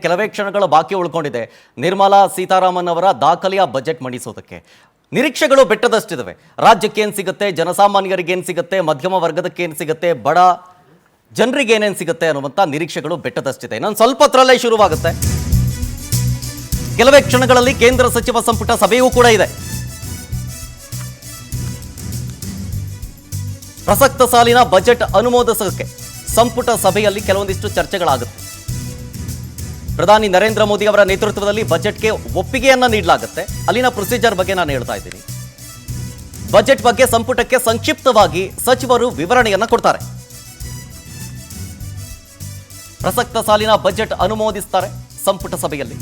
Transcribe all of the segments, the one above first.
ಕೆಲವೇ ಕ್ಷಣಗಳ ಬಾಕಿ ಉಳ್ಕೊಂಡಿದೆ ನಿರ್ಮಲಾ ಸೀತಾರಾಮನ್ ಅವರ ದಾಖಲೆಯ ಬಜೆಟ್ ಮಂಡಿಸೋದಕ್ಕೆ. ನಿರೀಕ್ಷೆಗಳು ಬೆಟ್ಟದಷ್ಟಿವೆ. ರಾಜ್ಯಕ್ಕೆ ಏನು ಸಿಗುತ್ತೆ, ಜನಸಾಮಾನ್ಯರಿಗೆ ಏನು ಸಿಗುತ್ತೆ, ಮಧ್ಯಮ ವರ್ಗದಕ್ಕೆ ಏನು ಸಿಗುತ್ತೆ, ಬಡ ಜನರಿಗೆ ಏನೇನು ಸಿಗುತ್ತೆ ಅನ್ನುವಂಥ ನಿರೀಕ್ಷೆಗಳು ಬೆಟ್ಟದಷ್ಟಿದೆ. ಇನ್ನೊಂದು ಸ್ವಲ್ಪ ಹೊತ್ತರಲ್ಲೇ ಶುರುವಾಗುತ್ತೆ. ಕೆಲವೇ ಕ್ಷಣಗಳಲ್ಲಿ ಕೇಂದ್ರ ಸಚಿವ ಸಂಪುಟ ಸಭೆಯೂ ಕೂಡ ಇದೆ. ಪ್ರಸಕ್ತ ಸಾಲಿನ ಬಜೆಟ್ ಅನುಮೋದಿಸೋಕೆ ಸಂಪುಟ ಸಭೆಯಲ್ಲಿ ಕೆಲವೊಂದಿಷ್ಟು ಚರ್ಚೆಗಳಾಗುತ್ತೆ. ಪ್ರಧಾನಿ ನರೇಂದ್ರ ಮೋದಿ ಅವರ ನೇತೃತ್ವದಲ್ಲಿ ಬಜೆಟ್ಗೆ ಒಪ್ಪಿಗೆಯನ್ನ ನೀಡಲಾಗುತ್ತೆ. ಅಲ್ಲಿನ ಪ್ರೊಸೀಜರ್ ಬಗ್ಗೆ ನಾನು ಹೇಳ್ತಾ ಇದ್ದೀನಿ. ಬಜೆಟ್ ಬಗ್ಗೆ ಸಂಪುಟಕ್ಕೆ ಸಂಕ್ಷಿಪ್ತವಾಗಿ ಸಚಿವರು ವಿವರಣೆಯನ್ನ ಕೊಡ್ತಾರೆ. ಪ್ರಸಕ್ತ ಸಾಲಿನ ಬಜೆಟ್ ಅನುಮೋದಿಸ್ತಾರೆ. ಸಂಪುಟ ಸಭೆಯಲ್ಲಿ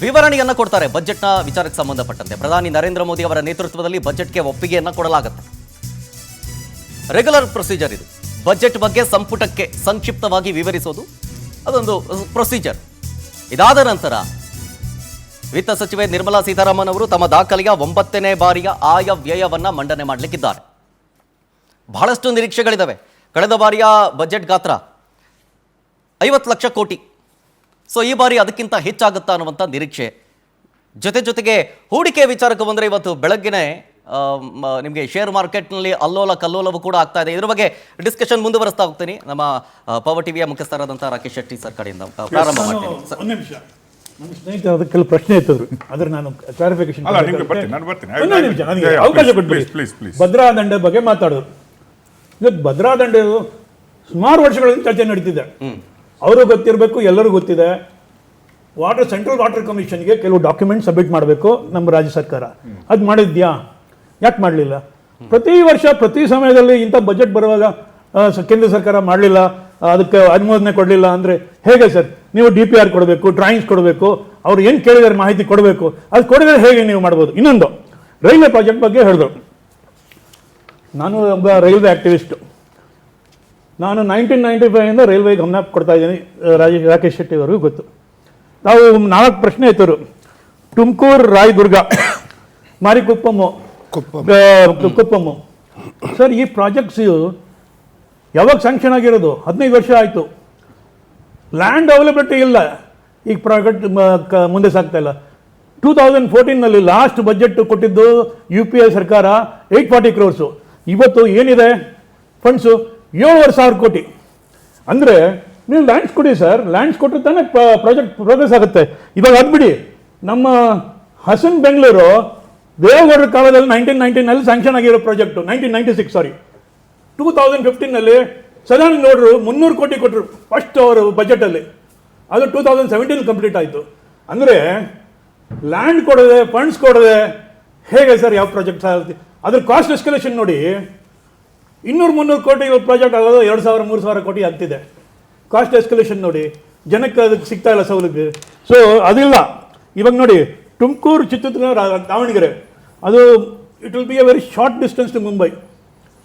ವಿವರಣೆಯನ್ನ ಕೊಡ್ತಾರೆ. ಬಜೆಟ್ನ ವಿಚಾರಕ್ಕೆ ಸಂಬಂಧಪಟ್ಟಂತೆ ಪ್ರಧಾನಿ ನರೇಂದ್ರ ಮೋದಿ ಅವರ ನೇತೃತ್ವದಲ್ಲಿ ಬಜೆಟ್ಗೆ ಒಪ್ಪಿಗೆಯನ್ನ ಕೊಡಲಾಗುತ್ತೆ. ರೆಗ್ಯುಲರ್ ಪ್ರೊಸೀಜರ್ ಇದು. ಬಜೆಟ್ ಬಗ್ಗೆ ಸಂಪುಟಕ್ಕೆ ಸಂಕ್ಷಿಪ್ತವಾಗಿ ವಿವರಿಸೋದು ಅದೊಂದು ಪ್ರೊಸೀಜರ್. ಇದಾದ ನಂತರ ವಿತ್ತ ಸಚಿವೆ ನಿರ್ಮಲಾ ಸೀತಾರಾಮನ್ ಅವರು ತಮ್ಮ ದಾಖಲೆಯ 9ನೇ ಬಾರಿಯ ಆಯವ್ಯಯವನ್ನ ಮಂಡನೆ ಮಾಡಲಿಕ್ಕಿದ್ದಾರೆ. ಬಹಳಷ್ಟು ನಿರೀಕ್ಷೆಗಳಿದ್ದಾವೆ. ಕಳೆದ ಬಾರಿಯ ಬಜೆಟ್ ಗಾತ್ರ 50 ಲಕ್ಷ ಕೋಟಿ. ಸೊ ಈ ಬಾರಿ ಅದಕ್ಕಿಂತ ಹೆಚ್ಚಾಗುತ್ತಾ ಅನ್ನುವಂಥ ನಿರೀಕ್ಷೆ. ಜೊತೆಗೆ ಹೂಡಿಕೆ ವಿಚಾರಕ್ಕೆ ಬಂದರೆ ಇವತ್ತು ಬೆಳಗ್ಗೆನೆ ನಿಮಗೆ ಶೇರ್ ಮಾರ್ಕೆಟ್ನಲ್ಲಿ ಅಲ್ಲೋಲ ಕಲ್ಲೋಲವು ಕೂಡ ಆಗ್ತಾ ಇದೆ. ಇದ್ರ ಬಗ್ಗೆ ಡಿಸ್ಕಷನ್ ಮುಂದುವರಿಸ್ತಾ ಹೋಗ್ತೀನಿ. ನಮ್ಮ ಪವರ್ ಟಿವಿಯ ಮುಖ್ಯಸ್ಥರಾದಂಥ ರಾಕೇಶ್ ಶೆಟ್ಟಿ ಸರ್ ಕಡೆಯಿಂದ ಪ್ರಾರಂಭ ಮಾಡ್ತೀನಿ. ನನ್ನ ಸ್ನೇಹಿತರು ಅದಕ್ಕೆ ಕೆಲವು ಪ್ರಶ್ನೆ ಇತ್ತದ್ರು, ಆದ್ರೆ ನಾನು ಕ್ಲಾರಿಫಿಕೇಶನ್ ಅವಕಾಶ ಕೊಟ್ಬಿಡಿ. ಭದ್ರಾ ದಂಡೆ ಬಗ್ಗೆ ಮಾತಾಡೋದು. ಇವತ್ತು ಭದ್ರಾ ದಂಡೆ ಸುಮಾರು ವರ್ಷಗಳಿಂದ ಚರ್ಚೆ ನಡೀತಿದೆ. ಅವರು ಗೊತ್ತಿರಬೇಕು, ಎಲ್ಲರೂ ಗೊತ್ತಿದೆ. ಸೆಂಟ್ರಲ್ ವಾಟರ್ ಕಮಿಷನ್ಗೆ ಕೆಲವು ಡಾಕ್ಯುಮೆಂಟ್ ಸಬ್ಮಿಟ್ ಮಾಡಬೇಕು ನಮ್ಮ ರಾಜ್ಯ ಸರ್ಕಾರ. ಅದು ಮಾಡಿದ್ಯಾ? ಯಾಕೆ ಮಾಡಲಿಲ್ಲ? ಪ್ರತಿ ವರ್ಷ ಪ್ರತಿ ಸಮಯದಲ್ಲಿ ಇಂಥ ಬಜೆಟ್ ಬರುವಾಗ ಕೇಂದ್ರ ಸರ್ಕಾರ ಮಾಡಲಿಲ್ಲ, ಅದಕ್ಕೆ ಅನುಮೋದನೆ ಕೊಡಲಿಲ್ಲ ಅಂದರೆ ಹೇಗೆ ಸರ್? ನೀವು DPR ಕೊಡಬೇಕು, ಡ್ರಾಯಿಂಗ್ಸ್ ಕೊಡಬೇಕು, ಅವ್ರು ಏನು ಕೇಳಿದಾರೆ ಮಾಹಿತಿ ಕೊಡಬೇಕು. ಅದು ಕೊಡಿದ್ರೆ ಹೇಗೆ ನೀವು ಮಾಡ್ಬೋದು? ಇನ್ನೊಂದು ರೈಲ್ವೆ ಪ್ರಾಜೆಕ್ಟ್ ಬಗ್ಗೆ ಹೇಳಿದ್ರು. ನಾನು ಒಬ್ಬ ರೈಲ್ವೆ ಆ್ಯಕ್ಟಿವಿಸ್ಟು. ನಾನು 1995 ರೈಲ್ವೆ ಗಮನ ಕೊಡ್ತಾ ಇದ್ದೀನಿ. ರಾಕೇಶ್ ಶೆಟ್ಟಿ ಅವರಿಗೂ ಗೊತ್ತು. ನಾವು 4 ಪ್ರಶ್ನೆ ಇತ್ತರು. ತುಮಕೂರು, ರಾಯದುರ್ಗ, ಮಾರಿಕುಪ್ಪಮ್ಮು, ಕುಪ್ಪಮ್ಮು. ಸರ್, ಈ ಪ್ರಾಜೆಕ್ಟ್ಸ್ ಯಾವಾಗ ಸ್ಯಾಂಕ್ಷನ್ ಆಗಿರೋದು? 15 ವರ್ಷ ಆಯಿತು. ಲ್ಯಾಂಡ್ ಅವೈಲಬಿಲಿಟಿ ಇಲ್ಲ. ಈಗ ಪ್ರಾಜೆಕ್ಟ್ ಮುಂದೆ ಸಾಗ್ತಾ ಇಲ್ಲ. 2014ನಲ್ಲಿ ಲಾಸ್ಟ್ ಬಜೆಟ್ ಕೊಟ್ಟಿದ್ದು UPA ಸರ್ಕಾರ 840 crores. ಇವತ್ತು ಏನಿದೆ ಫಂಡ್ಸು? 7,500 ಕೋಟಿ. ಅಂದರೆ ನೀವು ಲ್ಯಾಂಡ್ಸ್ ಕೊಡಿ ಸರ್. ಲ್ಯಾಂಡ್ಸ್ ಕೊಟ್ಟರೆ ತಾನೇ ಪ್ರಾಜೆಕ್ಟ್ ಪ್ರೋಗ್ರೆಸ್ ಆಗುತ್ತೆ. ಇವಾಗ ಅದ್ಬಿಡಿ. ನಮ್ಮ ಹಸನ್ ಬೆಂಗಳೂರು ದೇವೇಗೌಡರ ಕಾಲದಲ್ಲಿ 1919ನಲ್ಲಿ ಸ್ಯಾಂಕ್ಷನ್ ಆಗಿರೋ ಪ್ರಾಜೆಕ್ಟು. 1996 2015ನಲ್ಲಿ ಸದಾನಂದ ಗೌಡರು 300 ಕೋಟಿ ಕೊಟ್ಟರು ಫಸ್ಟ್ ಅವರು ಬಜೆಟಲ್ಲಿ. ಅದು 2017 ಕಂಪ್ಲೀಟ್ ಆಯಿತು. ಅಂದರೆ ಲ್ಯಾಂಡ್ ಕೊಡದೆ, ಫಂಡ್ಸ್ ಕೊಡದೆ ಹೇಗೆ ಸರ್ ಯಾವ ಪ್ರಾಜೆಕ್ಟ್ ಆಗುತ್ತೆ? ಅದ್ರ ಕಾಸ್ಟ್ ಎಸ್ಕಲೇಷನ್ ನೋಡಿ. 200-300 ಕೋಟಿ ಪ್ರಾಜೆಕ್ಟ್ ಆಗೋದು 2,000-3,000 ಕೋಟಿ ಆಗ್ತಿದೆ. ಕಾಸ್ಟ್ ಎಸ್ಕಲೇಷನ್ ನೋಡಿ. ಜನಕ್ಕೆ ಅದಕ್ಕೆ ಸಿಗ್ತಾ ಇಲ್ಲ ಸೌಲಭ್ಯ. ಸೊ ಅದಿಲ್ಲ. ಇವಾಗ ನೋಡಿ, ತುಮಕೂರು, ಚಿತ್ರದುರ್ಗ, ದಾವಣಗೆರೆ, ಅದು it will be a very short distance to Mumbai.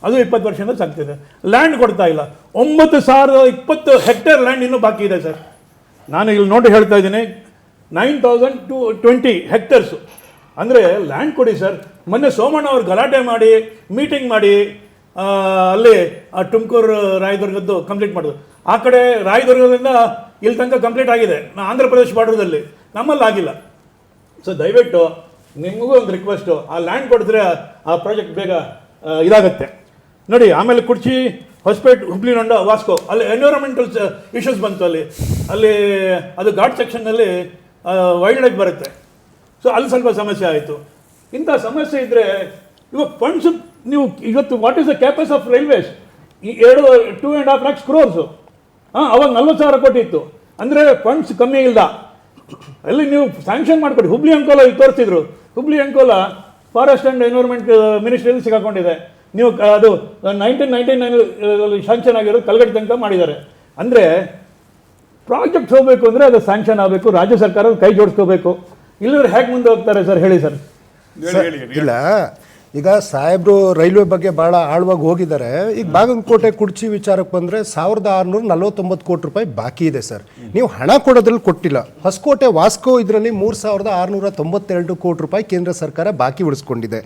ಅದು 20 ವರ್ಷದಿಂದ ಸಾಗ್ತಿದೆ. ಲ್ಯಾಂಡ್ ಕೊಡ್ತಾ ಇಲ್ಲ. 9,020 ಹೆಕ್ಟೇರ್ ಲ್ಯಾಂಡ್ ಇನ್ನೂ ಬಾಕಿ ಇದೆ ಸರ್. ನಾನು ಇಲ್ಲಿ ನೋಡಿ ಹೇಳ್ತಾ ಇದ್ದೀನಿ, 9,020 ಹೆಕ್ಟೇರ್ಸು. ಅಂದರೆ ಲ್ಯಾಂಡ್ ಕೊಡಿ ಸರ್. ಮೊನ್ನೆ ಸೋಮಣ್ಣ ಅವ್ರು ಗಲಾಟೆ ಮಾಡಿ ಮೀಟಿಂಗ್ ಮಾಡಿ ಅಲ್ಲಿ ತುಮಕೂರು, ರಾಯದುರ್ಗದ್ದು ಕಂಪ್ಲೀಟ್ ಮಾಡಿದ್ರು. ಆ ಕಡೆ ರಾಯದುರ್ಗದಿಂದ ಇಲ್ಲಿ ತನಕ ಕಂಪ್ಲೀಟ್ ಆಗಿದೆ. ಆಂಧ್ರ ಪ್ರದೇಶ ಬಾರ್ಡರ್ದಲ್ಲಿ, ನಮ್ಮಲ್ಲಿ ಆಗಿಲ್ಲ. ಸೊ ದಯವಿಟ್ಟು ನಿಮಗೂ ಒಂದು ರಿಕ್ವೆಸ್ಟು, ಆ ಲ್ಯಾಂಡ್ ಕೊಡಿದ್ರೆ ಆ ಪ್ರಾಜೆಕ್ಟ್ ಬೇಗ ಇದಾಗುತ್ತೆ ನೋಡಿ. ಆಮೇಲೆ ಕುರ್ಚಿ, ಹೊಸಪೇಟೆ, ಹುಬ್ಳಿ, ನೊಂಡ, ವಾಸ್ಕೋ, ಅಲ್ಲಿ ಎನ್ವಿರಾನ್ಮೆಂಟಲ್ ಇಶ್ಯೂಸ್ ಬಂತು. ಅಲ್ಲಿ ಅದು ಘಾಟ್ ಸೆಕ್ಷನ್ನಲ್ಲಿ ವೈಲ್ಡ್ ಲೈಫ್ ಬರುತ್ತೆ. ಸೊ ಅಲ್ಲಿ ಸ್ವಲ್ಪ ಸಮಸ್ಯೆ ಆಯಿತು. ಇಂಥ ಸಮಸ್ಯೆ ಇದ್ದರೆ ಇವಾಗ ಫಂಡ್ಸ್ ನೀವು ಇವತ್ತು what is the capex of railways? 2.5 lakhs crores. ಅವಾಗ 40,000 ಕೋಟಿ ಇತ್ತು. ಅಂದರೆ ಫಂಡ್ಸ್ ಕಮ್ಮಿ ಇಲ್ಲ. ಅಲ್ಲಿ ನೀವು ಸ್ಯಾಂಕ್ಷನ್ ಮಾಡಿಕೊಡಿ. ಹುಬ್ಳಿ ಅಂಕೋಲ ಈಗ ತೋರಿಸಿದ್ರು. Hubli Ankola forest and environment ಮಿನಿಸ್ಟ್ರಿಯಲ್ಲಿ ಸಿಗಾಕೊಂಡಿದೆ. ನೀವು ಅದು 1999 ಸ್ಯಾಂಕ್ಷನ್ ಆಗಿರೋದು ಕಲ್ಗಟ್ಟಿ ತನಕ ಮಾಡಿದ್ದಾರೆ. ಅಂದರೆ ಪ್ರಾಜೆಕ್ಟ್ ಹೋಗಬೇಕು ಅಂದರೆ ಅದು ಸ್ಯಾಂಕ್ಷನ್ ಆಗಬೇಕು. ರಾಜ್ಯ ಸರ್ಕಾರ ಕೈ ಜೋಡಿಸ್ಕೋಬೇಕು. ಇಲ್ಲದ್ರೆ ಹೇಗೆ ಮುಂದೆ ಹೋಗ್ತಾರೆ ಸರ್? ಹೇಳಿ ಸರ್. ಇಲ್ಲ, ಈಗ ಸಾಹೇಬ್ರು ರೈಲ್ವೆ ಬಗ್ಗೆ ಭಾಳ ಆಳವಾಗಿ ಹೋಗಿದ್ದಾರೆ. ಈಗ ಬಾಗಲಕೋಟೆ, ಕುಡ್ಚಿ ವಿಚಾರಕ್ಕೆ ಬಂದರೆ 1,649 ಕೋಟಿ ರೂಪಾಯಿ ಬಾಕಿ ಇದೆ ಸರ್. ನೀವು ಹಣ ಕೊಡೋದ್ರಲ್ಲಿ ಕೊಟ್ಟಿಲ್ಲ. ಹೊಸಕೋಟೆ, ವಾಸ್ಕೋ ಇದರಲ್ಲಿ 3,692 ಕೋಟಿ ರೂಪಾಯಿ ಕೇಂದ್ರ ಸರ್ಕಾರ ಬಾಕಿ ಉಳಿಸ್ಕೊಂಡಿದೆ.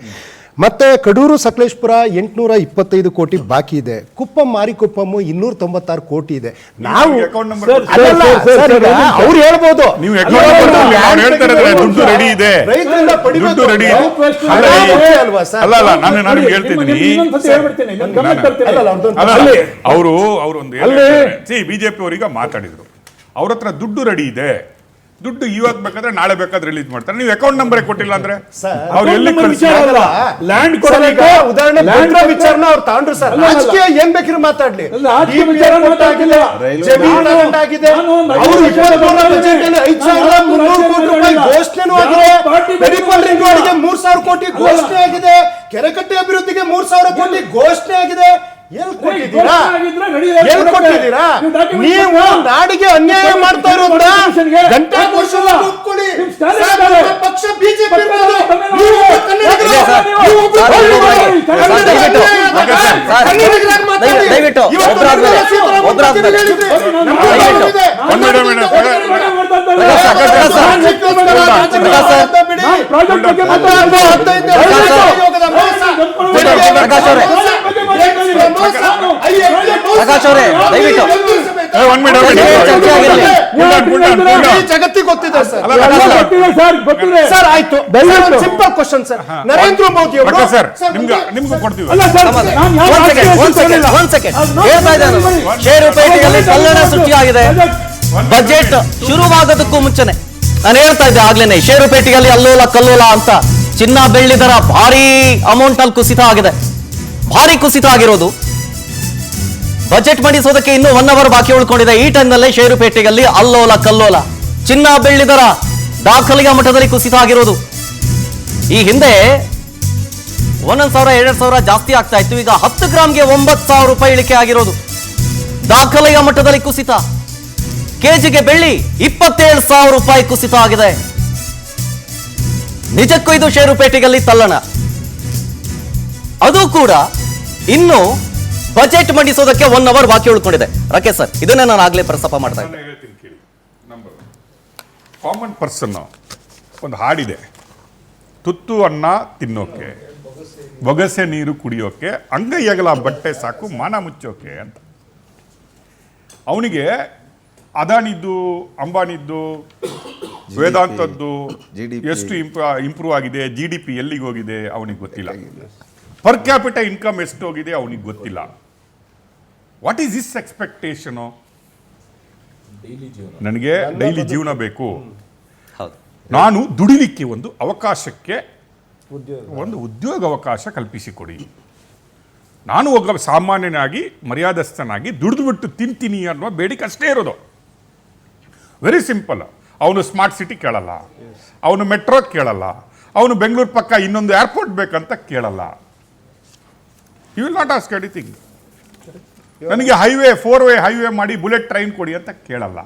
ಮತ್ತೆ ಕಡೂರು ಸಕಲೇಶ್ಪುರ 825 ಕೋಟಿ ಬಾಕಿ ಇದೆ. ಕುಪ್ಪಂ ಮಾರಿಕೊಪ್ಪಂ 296 ಕೋಟಿ ಇದೆ. ನಾವು ಅಕೌಂಟ್ ನಂಬರ್ ಅಲ್ಲಲ್ಲ, ಸರ್, ಈಗ ಅವ್ರು ಹೇಳ್ಬೋದು ನೀವು account number ಕೊಡಿ, ಅವ್ರು ಹೇಳ್ತಾರೆ ದುಡ್ಡು ರೆಡಿ ಇದೆ, ರೈತರಿಂದ ಪಡಿಬೇಕು. ದುಡ್ಡು ರೆಡಿ ಇದೆ. ಹಣ ಮುಖ್ಯ ಅಲ್ವಾ ಸರ್? ಅಲ್ಲ ನಾನು ನಿಮ್ಗೆ ಹೇಳ್ತಿದ್ದೀನಿ, ಅವರು ಒಂದು ಬಿಜೆಪಿ ಅವರಿಗೆ ಮಾತಾಡಿದ್ರು, ಅವ್ರ ಹತ್ರ ದುಡ್ಡು ರೆಡಿ ಇದೆ, ದುಡ್ಡು ಇವತ್ತು ಬೇಕಾದ್ರೆ ನಾಳೆ ಬೇಕಾದ್ರೆ ರಿಲೀಸ್ ಮಾಡ್ತಾರೆ. ನೀವು ಅಕೌಂಟ್ ನಂಬರ್ ಕೊಟ್ಟಿಲ್ಲ ಅಂದ್ರೆ ಅವ್ರು ಎಲ್ಲಿ ಲ್ಯಾಂಡ್ ಉದಾಹರಣೆ ಭದ್ರಾ ವಿಚಾರನ ಅವ್ರು ತಾಂಡ್ರು ಸರ್. ರಾಜಕೀಯ ಏನ್ ಬೇಕಿರೋ ಮಾತಾಡ್ಲಿ, ಜಮೀನು ಲ್ಯಾಂಡ್ ಆಗಿದೆ, ಅವರು 23ರ ಬಜೆಟ್ ಅಲ್ಲಿ 5,300 ಕೋಟಿ ರೂಪಾಯಿ ಘೋಷಣೆನೂ ಆಗಿದೆ. ಬೆಡಿಪಲ್ ರಿಂಗ್ ರೋಡ್ಗೆ 3,000 ಕೋಟಿ ಘೋಷಣೆ ಆಗಿದೆ. ಕೆರೆಕಟ್ಟೆ ಅಭಿವೃದ್ಧಿಗೆ 3,000 ಕೋಟಿ ಘೋಷಣೆ ಆಗಿದೆ. ಎಲ್ಲಿ ಕೊಟ್ಟಿದ್ದೀರಾ? ನೀವು ನಾಡಿಗೆ ಅನ್ಯಾಯ ಮಾಡ್ತಾ ಇರೋದ್ನ ಗಂಟೆ ಪಕ್ಷ ಬಿಜೆಪಿ ಪ್ರಕಾಶ್ ಅವರೇ ದಯವಿಟ್ಟು ಜಗತ್ತಿಗೆ ಗೊತ್ತಿದೆ ಸರ್. ಆಯ್ತು, simple question sir. Narendra Modi ಅವರು ನಿಮ್ಗೂ ಕೊಡ್ತೀವಿ. ಷೇರುಪೇಟೆಯಲ್ಲಿ ಕಲ್ಲಣ ಸೃಷ್ಟಿಯಾಗಿದೆ. ಬಜೆಟ್ ಶುರುವಾಗೋದಕ್ಕೂ ಮುಂಚೆನೆ ನಾನು ಹೇಳ್ತಾ ಇದ್ದೆ ಆಗ್ಲೇನೆ, ಷೇರುಪೇಟೆಯಲ್ಲಿ ಅಲ್ಲೋಲ ಕಲ್ಲೋಲ ಅಂತ ಚಿನ್ನ ಬೆಳ್ಳಿ ದರ ಭಾರಿ ಅಮೌಂಟ್ ಅಲ್ಲಿ ಕುಸಿತ ಆಗಿದೆ. ಭಾರಿ ಕುಸಿತ ಆಗಿರೋದು. ಬಜೆಟ್ ಮಂಡಿಸೋದಕ್ಕೆ ಇನ್ನೂ 1 ಅವರ್ ಬಾಕಿ ಉಳ್ಕೊಂಡಿದೆ. ಈ ಟೈಮ್ನಲ್ಲೇ ಷೇರುಪೇಟೆಯಲ್ಲಿ ಅಲ್ಲೋಲ ಕಲ್ಲೋಲ, ಚಿನ್ನ ಬೆಳ್ಳಿ ದರ ದಾಖಲೆಯ ಮಟ್ಟದಲ್ಲಿ ಕುಸಿತ ಆಗಿರೋದು. ಈ ಹಿಂದೆ 1,000 2,000 ಜಾಸ್ತಿ ಆಗ್ತಾ ಇತ್ತು. ಈಗ 10 ಗ್ರಾಮ್ಗೆ 9,000 ರೂಪಾಯಿ ಇಳಿಕೆ ಆಗಿರೋದು. ದಾಖಲೆಯ ಮಟ್ಟದಲ್ಲಿ ಕುಸಿತ. ಕೆಜಿಗೆ ಬೆಳ್ಳಿ 27,000 ರೂಪಾಯಿ ಕುಸಿತ ಆಗಿದೆ. ನಿಜಕ್ಕೂ ಇದು ಷೇರುಪೇಟೆಯಲ್ಲಿ ತಲ್ಲಣ. ಅದು ಕೂಡ ಇನ್ನು ಬಜೆಟ್ ಮಂಡಿಸೋದಕ್ಕೆ 1 ಅವರ್ ಬಾಕಿ ಉಳ್ಕೊಂಡಿದೆ. ರಾಕೇಶ್ ಸರ್, ಇದನ್ನೇ ನಾನು ಆಗ್ಲೇ ಪ್ರಸ್ತಾಪ ಮಾಡ್ತಾ ಇದ್ದೆ. ಕಾಮನ್ ಪರ್ಸನ್ ಒಂದು ಹಾಡಿದೆ, ತುತ್ತು ಅನ್ನ ತಿನ್ನೋಕೆ, ಬೊಗಸೆ ನೀರು ಕುಡಿಯೋಕೆ, ಅಂಗೈಯಗಲ ಬಟ್ಟೆ ಸಾಕು ಮಾನ ಮುಚ್ಚೋಕೆ ಅಂತ. ಅವನಿಗೆ ಅದಾನಿದ್ದು, ಅಂಬಾನಿದ್ದು, ವೇದಾಂತದ್ದು ಎಷ್ಟು ಇಂಪ್ರೂವ್ ಆಗಿದೆ, GDP ಎಲ್ಲಿಗೆ ಹೋಗಿದೆ ಅವನಿಗೆ ಗೊತ್ತಿಲ್ಲ. ಪರ್ ಕ್ಯಾಪಿಟಲ್ ಇನ್ಕಮ್ ಎಷ್ಟು ಹೋಗಿದೆ ಅವನಿಗೆ ಗೊತ್ತಿಲ್ಲ. What is this expectation? ನನಗೆ ಡೈಲಿ ಜೀವನ ಬೇಕು, ನಾನು ದುಡಿಲಿಕ್ಕೆ ಒಂದು ಅವಕಾಶಕ್ಕೆ ಒಂದು ಉದ್ಯೋಗ ಅವಕಾಶ ಕಲ್ಪಿಸಿಕೊಡಿ, ನಾನು ಒಬ್ಬ ಸಾಮಾನ್ಯನಾಗಿ ಮರ್ಯಾದಸ್ಥನಾಗಿ ದುಡಿದು ಬಿಟ್ಟು ತಿಂತೀನಿ ಅನ್ನುವ ಬೇಡಿಕೆ ಅಷ್ಟೇ ಇರೋದು. Very simple. ಅವನು ಸ್ಮಾರ್ಟ್ ಸಿಟಿ ಕೇಳಲ್ಲ, ಅವನು ಮೆಟ್ರೋ ಕೇಳಲ್ಲ, ಅವನು ಬೆಂಗಳೂರು ಪಕ್ಕ ಇನ್ನೊಂದು ಏರ್ಪೋರ್ಟ್ ಬೇಕಂತ ಕೇಳಲ್ಲ. You will not ask anything. ನನಗೆ 4 ವೇ ಹೈವೇ ಮಾಡಿ ಬುಲೆಟ್ ಟ್ರೈನ್ ಕೊಡಿ ಅಂತ ಕೇಳಲ್ಲ.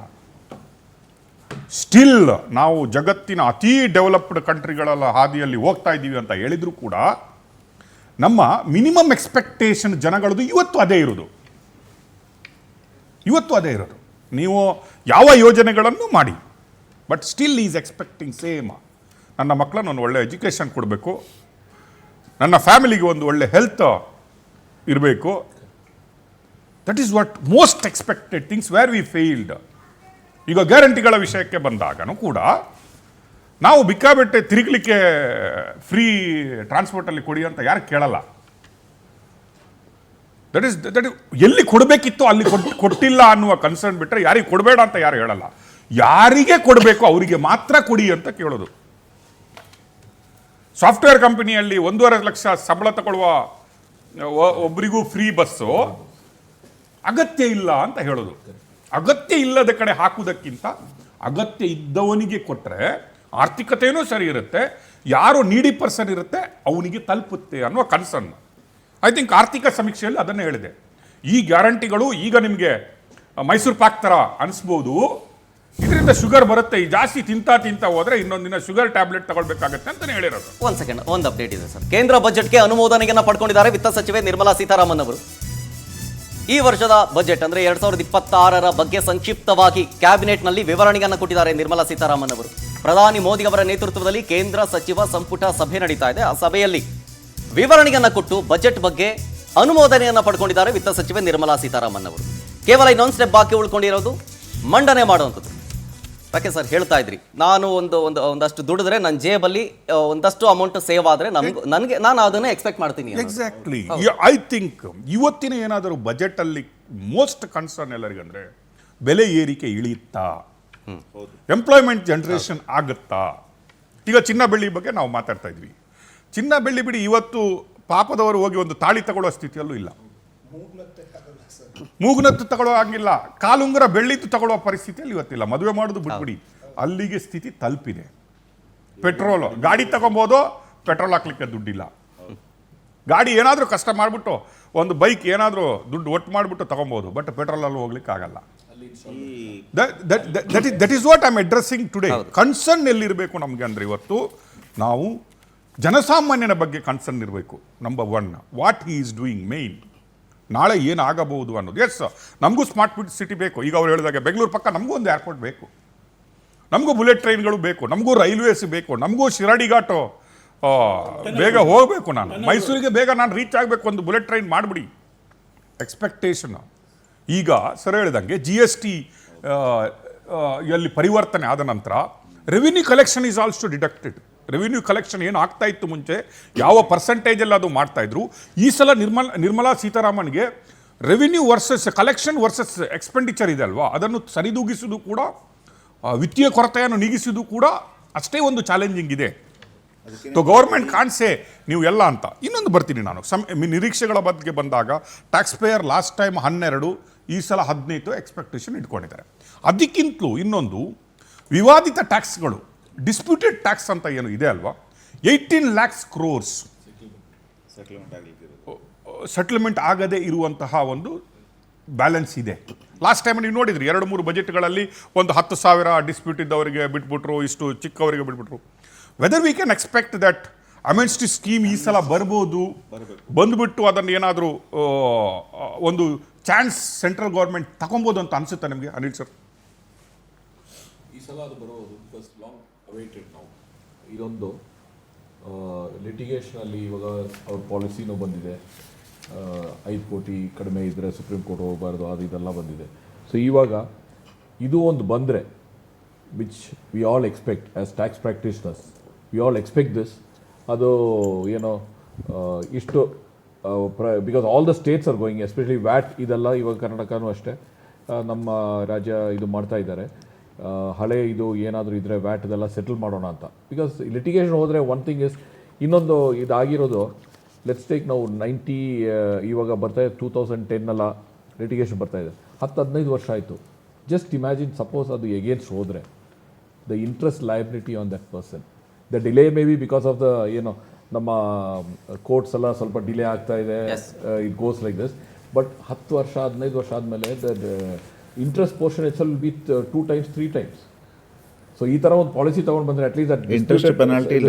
ಸ್ಟಿಲ್ ನಾವು ಜಗತ್ತಿನ ಅತಿ ಡೆವಲಪ್ಡ್ ಕಂಟ್ರಿಗಳೆಲ್ಲ ಹಾದಿಯಲ್ಲಿ ಹೋಗ್ತಾ ಇದ್ದೀವಿ ಅಂತ ಹೇಳಿದ್ರು ಕೂಡ ನಮ್ಮ ಮಿನಿಮಮ್ ಎಕ್ಸ್ಪೆಕ್ಟೇಷನ್ ಜನಗಳದು ಇವತ್ತು ಅದೇ ಇರೋದು. ನೀವು ಯಾವ ಯೋಜನೆಗಳನ್ನು ಮಾಡಿ, but still is expecting same. ನನ್ನ ಮಕ್ಕಳನ್ನು ಒಂದು ಒಳ್ಳೆ ಎಜುಕೇಷನ್ ಕೊಡಬೇಕು, ನನ್ನ ಫ್ಯಾಮಿಲಿಗೆ ಒಂದು ಒಳ್ಳೆ ಹೆಲ್ತ್ ಇರಬೇಕು. That is what most expected things where we failed. ಈಗ ಗ್ಯಾರಂಟಿಗಳ ವಿಷಯಕ್ಕೆ ಬಂದಾಗನೂ ಕೂಡ ನಾವು ಬಿಕ್ಕಾಬೆಟ್ಟೆ ತಿರುಗಲಿಕ್ಕೆ ಫ್ರೀ ಟ್ರಾನ್ಸ್ಪೋರ್ಟಲ್ಲಿ ಕೊಡಿ ಅಂತ ಯಾರು ಕೇಳಲ್ಲ. ದಟ್ ಇಸ್ ಎಲ್ಲಿ ಕೊಡಬೇಕಿತ್ತು ಅಲ್ಲಿ ಕೊಟ್ಟಿಲ್ಲ ಅನ್ನುವ ಕನ್ಸರ್ನ್ ಬಿಟ್ಟರೆ ಯಾರಿಗೆ ಕೊಡಬೇಡ ಅಂತ ಯಾರು ಹೇಳಲ್ಲ. ಯಾರಿಗೆ ಕೊಡಬೇಕು ಅವರಿಗೆ ಮಾತ್ರ ಕೊಡಿ ಅಂತ ಕೇಳೋದು. ಸಾಫ್ಟ್ವೇರ್ ಕಂಪನಿಯಲ್ಲಿ 1.5 ಲಕ್ಷ ಸಂಬಳ ತಗೊಳ್ಳುವ ಒಬ್ಬರಿಗೂ ಫ್ರೀ ಬಸ್ಸು ಅಗತ್ಯ ಇಲ್ಲ ಅಂತ ಹೇಳೋದು. ಅಗತ್ಯ ಇಲ್ಲದ ಕಡೆ ಹಾಕುವುದಕ್ಕಿಂತ ಅಗತ್ಯ ಇದ್ದವನಿಗೆ ಕೊಟ್ಟರೆ ಆರ್ಥಿಕತೆಯೂ ಸರಿ ಇರುತ್ತೆ, ಯಾರು ನೀಡಿ ಪರ್ಸನ್ ಇರುತ್ತೆ ಅವನಿಗೆ ತಲುಪುತ್ತೆ ಅನ್ನುವ ಕನ್ಸರ್ನ್. ಐ ಥಿಂಕ್ ಆರ್ಥಿಕ ಸಮೀಕ್ಷೆಯಲ್ಲಿ ಅದನ್ನೇ ಹೇಳಿದೆ. ಈ ಗ್ಯಾರಂಟಿಗಳು ಈಗ ನಿಮಗೆ ಮೈಸೂರು ಪಾಕ್ ಥರ ಅನಿಸ್ಬೋದು, ಇದರಿಂದ ಶುಗರ್ ಬರುತ್ತೆ, ಈ ಜಾಸ್ತಿ ತಿಂತಾ ಹೋದ್ರೆ ಇನ್ನೊಂದು ದಿನ ಶುಗರ್ ಟ್ಯಾಬ್ಲೆಟ್ ತಗೊಳ್ಬೇಕಾಗತ್ತೆ ಅಂತಾನೆ ಹೇಳಿರೋದು. ಒಂದ್ ಸೆಕೆಂಡ್, ಒಂದು ಅಪ್ಡೇಟ್ ಇದೆ ಸರ್. ಕೇಂದ್ರ ಬಜೆಟ್ಗೆ ಅನುಮೋದನೆಯನ್ನ ಪಡ್ಕೊಂಡಿದ್ದಾರೆ ವಿತ್ತ ಸಚಿವೆ ನಿರ್ಮಲಾ ಸೀತಾರಾಮನ್ ಅವರು. ಈ ವರ್ಷದ ಬಜೆಟ್ ಅಂದ್ರೆ 2026ರ ಬಗ್ಗೆ ಸಂಕ್ಷಿಪ್ತವಾಗಿ ಕ್ಯಾಬಿನೆಟ್ನಲ್ಲಿ ವಿವರಣೆಯನ್ನು ಕೊಟ್ಟಿದ್ದಾರೆ ನಿರ್ಮಲಾ ಸೀತಾರಾಮನ್ ಅವರು. ಪ್ರಧಾನಿ ಮೋದಿ ಅವರ ನೇತೃತ್ವದಲ್ಲಿ ಕೇಂದ್ರ ಸಚಿವ ಸಂಪುಟ ಸಭೆ ನಡೀತಾ ಇದೆ. ಆ ಸಭೆಯಲ್ಲಿ ವಿವರಣೆಯನ್ನ ಕೊಟ್ಟು ಬಜೆಟ್ ಬಗ್ಗೆ ಅನುಮೋದನೆಯನ್ನ ಪಡ್ಕೊಂಡಿದ್ದಾರೆ ವಿತ್ತ ಸಚಿವೆ ನಿರ್ಮಲಾ ಸೀತಾರಾಮನ್ ಅವರು. ಕೇವಲ ಇನ್ನೊಂದು ಸ್ಟೆಪ್ ಬಾಕಿ ಉಳ್ಕೊಂಡಿರೋದು ಮಂಡನೆ ಮಾಡುವಂಥದ್ದು. ಯಾಕೆ ಸರ್ ಹೇಳ್ತಾ ಇದ್ರಿ, ನಾನು ಒಂದಷ್ಟು ದುಡಿದ್ರೆ ನನ್ನ ಜೇಬಲ್ಲಿ ಒಂದಷ್ಟು ಅಮೌಂಟ್ ಸೇವ್ ಆದರೆ ನನಗೆ ನಾನು ಅದನ್ನೇ ಎಕ್ಸ್ಪೆಕ್ಟ್ ಮಾಡ್ತೀನಿ. ಎಕ್ಸಾಕ್ಟ್ಲಿ. ಐ ಥಿಂಕ್ ಇವತ್ತಿನ ಏನಾದರೂ ಬಜೆಟ್ ಅಲ್ಲಿ ಮೋಸ್ಟ್ ಕನ್ಸರ್ನ್ ಎಲ್ಲರಿಗಂದ್ರೆ ಬೆಲೆ ಏರಿಕೆ ಇಳಿಯುತ್ತಾ, ಎಂಪ್ಲಾಯ್ಮೆಂಟ್ ಜನರೇಷನ್ ಆಗುತ್ತಾ. ಈಗ ಚಿನ್ನ ಬೆಳ್ಳಿ ಬಗ್ಗೆ ನಾವು ಮಾತಾಡ್ತಾ ಇದ್ವಿ. ಚಿನ್ನ ಬೆಳ್ಳಿ ಬಿಡಿ, ಇವತ್ತು ಪಾಪದವರು ಹೋಗಿ ಒಂದು ತಾಳಿ ತಗೊಳ್ಳೋ ಸ್ಥಿತಿಯಲ್ಲೂ ಇಲ್ಲ, ಮೂಗುನತ್ತು ತಗೊಳ್ಳೋ ಆಗಿಲ್ಲ, ಕಾಲುಂಗುರ ಬೆಳ್ಳಿದ್ದು ತಗೊಳ್ಳೋ ಪರಿಸ್ಥಿತಿಯಲ್ಲಿ ಇವತ್ತಿಲ್ಲ. ಮದುವೆ ಮಾಡೋದು ಬಿಟ್ಬಿಡಿ, ಅಲ್ಲಿಗೆ ಸ್ಥಿತಿ ತಲುಪಿದೆ. ಪೆಟ್ರೋಲು ಗಾಡಿ ತಗೊಬೋದು, ಪೆಟ್ರೋಲ್ ಹಾಕ್ಲಿಕ್ಕೆ ದುಡ್ಡಿಲ್ಲ. ಗಾಡಿ ಏನಾದರೂ ಕಷ್ಟ ಮಾಡಿಬಿಟ್ಟು ಒಂದು ಬೈಕ್ ಏನಾದರೂ ದುಡ್ಡು ಒಟ್ಟು ಮಾಡಿಬಿಟ್ಟು ತಗೊಬೋದು, ಬಟ್ ಪೆಟ್ರೋಲಲ್ಲಿ ಹೋಗ್ಲಿಕ್ಕೆ ಆಗಲ್ಲ. That is what I am addressing today. Concern ಎಲ್ಲಿರಬೇಕು ನಮಗೆ ಅಂದರೆ ಇವತ್ತು ನಾವು ಜನಸಾಮಾನ್ಯನ ಬಗ್ಗೆ ಕನ್ಸರ್ನ್ ಇರಬೇಕು. Number one, what he is doing man, ನಾಳೆ ಏನಾಗಬಹುದು ಅನ್ನೋದು. ಎಸ್, ನಮಗೂ ಸ್ಮಾರ್ಟ್ ಸಿಟಿ ಬೇಕು. ಈಗ ಅವ್ರು ಹೇಳಿದಾಗೆ ಬೆಂಗಳೂರು ಪಕ್ಕ ನಮಗೂ ಒಂದು ಏರ್ಪೋರ್ಟ್ ಬೇಕು, ನಮಗೂ ಬುಲೆಟ್ ಟ್ರೈನ್ಗಳು ಬೇಕು, ನಮಗೂ ರೈಲ್ವೇಸ್ ಬೇಕು, ನಮಗೂ ಶಿರಾಡಿ ಘಾಟು ಬೇಗ ಹೋಗಬೇಕು. ನಾನು ಮೈಸೂರಿಗೆ ಬೇಗ ನಾನು ರೀಚ್ ಆಗಬೇಕು, ಒಂದು ಬುಲೆಟ್ ಟ್ರೈನ್ ಮಾಡಿಬಿಡಿ. ಎಕ್ಸ್ಪೆಕ್ಟೇಷನ್. ಈಗ ಸರ್ ಹೇಳಿದಂಗೆ GST ಯಲ್ಲಿ ಪರಿವರ್ತನೆ ಆದ ನಂತರ revenue collection is also deducted. Revenue collection ಏನು ಆಗ್ತಾ ಇತ್ತು ಮುಂಚೆ, ಯಾವ ಪರ್ಸೆಂಟೇಜಲ್ಲಿ ಅದು ಮಾಡ್ತಾ ಇದ್ರು, ಈ ಸಲ ನಿರ್ಮಲಾ ಸೀತಾರಾಮನ್ಗೆ revenue versus collection versus expenditure ಇದೆ ಅಲ್ವಾ, ಅದನ್ನು ಸರಿದೂಗಿಸುವುದು ಕೂಡ, ವಿತ್ತೀಯ ಕೊರತೆಯನ್ನು ನೀಗಿಸುವುದು ಕೂಡ ಅಷ್ಟೇ ಒಂದು ಚಾಲೆಂಜಿಂಗ್ ಇದೆ. ಗೌರ್ಮೆಂಟ್ ಕಾಣಿಸೆ ನೀವು ಎಲ್ಲ ಅಂತ. ಇನ್ನೊಂದು ಬರ್ತೀನಿ ನಾನು, ನಿರೀಕ್ಷೆಗಳ ಬಗ್ಗೆ ಬಂದಾಗ ಟ್ಯಾಕ್ಸ್ ಪೇಯರ್ ಲಾಸ್ಟ್ ಟೈಮ್ 12, ಈ ಸಲ 15 ಎಕ್ಸ್ಪೆಕ್ಟೇಷನ್ ಇಟ್ಕೊಂಡಿದ್ದಾರೆ. ಅದಕ್ಕಿಂತಲೂ ಇನ್ನೊಂದು ವಿವಾದಿತ ಟ್ಯಾಕ್ಸ್ಗಳು, ಡಿಸ್ಪ್ಯೂಟೆಡ್ ಟ್ಯಾಕ್ಸ್ ಅಂತ ಏನು ಇದೆ ಅಲ್ವಾ, 18 lakhs crores ಸೆಟಲ್ಮೆಂಟ್ ಆಗದೆ ಇರುವಂತಹ ಒಂದು ಬ್ಯಾಲೆನ್ಸ್ ಇದೆ. ಲಾಸ್ಟ್ ಟೈಮ್ ನೀವು ನೋಡಿದ್ರಿ 2-3 ಬಜೆಟ್ಗಳಲ್ಲಿ ಒಂದು 10,000 ಡಿಸ್ಪ್ಯೂಟ್ ಇದ್ದವರಿಗೆ ಬಿಟ್ಬಿಟ್ರು, ಇಷ್ಟು ಚಿಕ್ಕವರಿಗೆ ಬಿಟ್ಬಿಟ್ರು. Whether we can expect that amnesty scheme ಈ ಸಲ ಬರ್ಬೋದು, ಬಂದುಬಿಟ್ಟು ಅದನ್ನು ಏನಾದರೂ ಒಂದು ಚಾನ್ಸ್ ಸೆಂಟ್ರಲ್ ಗೌರ್ಮೆಂಟ್ ತಗೊಬೋದು ಅಂತ ಅನಿಸುತ್ತೆ ನಿಮಗೆ ಅನಿಲ್ ಸರ್? ಈ ಸಲ ಅದು ಬರೋದು ಬಿಕಾಸ್ ಲಾಂಗ್ ಅವೈಟೆಡ್ ನಾವು. ಇದೊಂದು ಲಿಟಿಗೇಷನಲ್ಲಿ ಇವಾಗ ಅವ್ರ ಪಾಲಿಸಿನೂ ಬಂದಿದೆ, 5 ಕೋಟಿ ಕಡಿಮೆ ಇದ್ದರೆ ಸುಪ್ರೀಂ ಕೋರ್ಟ್ ಹೋಗಬಾರ್ದು, ಅದು ಇದೆಲ್ಲ ಬಂದಿದೆ. ಸೊ ಇವಾಗ ಇದು ಒಂದು ಬಂದರೆ, which we all expect as tax practitioners, we all expect this. ಅದು ಏನೋ ಇಷ್ಟು because all the States are going, especially watt ಇದೆಲ್ಲ ಇವಾಗ ಕರ್ನಾಟಕನೂ ಅಷ್ಟೇ, ನಮ್ಮ ರಾಜ್ಯ ಇದು ಮಾಡ್ತಾ ಇದ್ದಾರೆ. ಹಳೆ ಇದು ಏನಾದರೂ ಇದ್ದರೆ ವ್ಯಾಟ್ ಇದೆಲ್ಲ ಸೆಟಲ್ ಮಾಡೋಣ ಅಂತ. ಬಿಕಾಸ್ ಲಿಟಿಗೇಷನ್ ಹೋದರೆ ಒನ್ ಥಿಂಗ್ ಇಸ್, ಇನ್ನೊಂದು ಇದಾಗಿರೋದು ಲೆಟ್ಸ್ ಟೇಕ್ ನಾವು 90 ಇವಾಗ ಬರ್ತಾಯಿದೆ 2010 ಲಿಟಿಗೇಷನ್ ಬರ್ತಾಯಿದೆ, 10-15 ವರ್ಷ ಆಯಿತು. ಜಸ್ಟ್ ಇಮ್ಯಾಜಿನ್ ಸಪೋಸ್ ಅದು ಎಗೇನ್ಸ್ಟ್ ಹೋದರೆ the interest liability on that person, the delay may be because of the ಏನೋ ನಮ್ಮ ಕೋರ್ಟ್ಸ್ ಎಲ್ಲ ಸ್ವಲ್ಪ ಡಿಲೇ ಆಗ್ತಾ ಇದೆ, it goes like this. But 10 ವರ್ಷ 15 ವರ್ಷ ಆದಮೇಲೆ the interest portion it's will be 2 times 3 times. So ಈ ಥರ ಒಂದು ಪಾಲಿಸಿ ತೊಗೊಂಡು ಬಂದರೆ ಅಟ್ಲೀಸ್ಟ್ ಇಂಟ್ರೆಸ್ಟ್ ಪೆನಾಲ್ಟಿ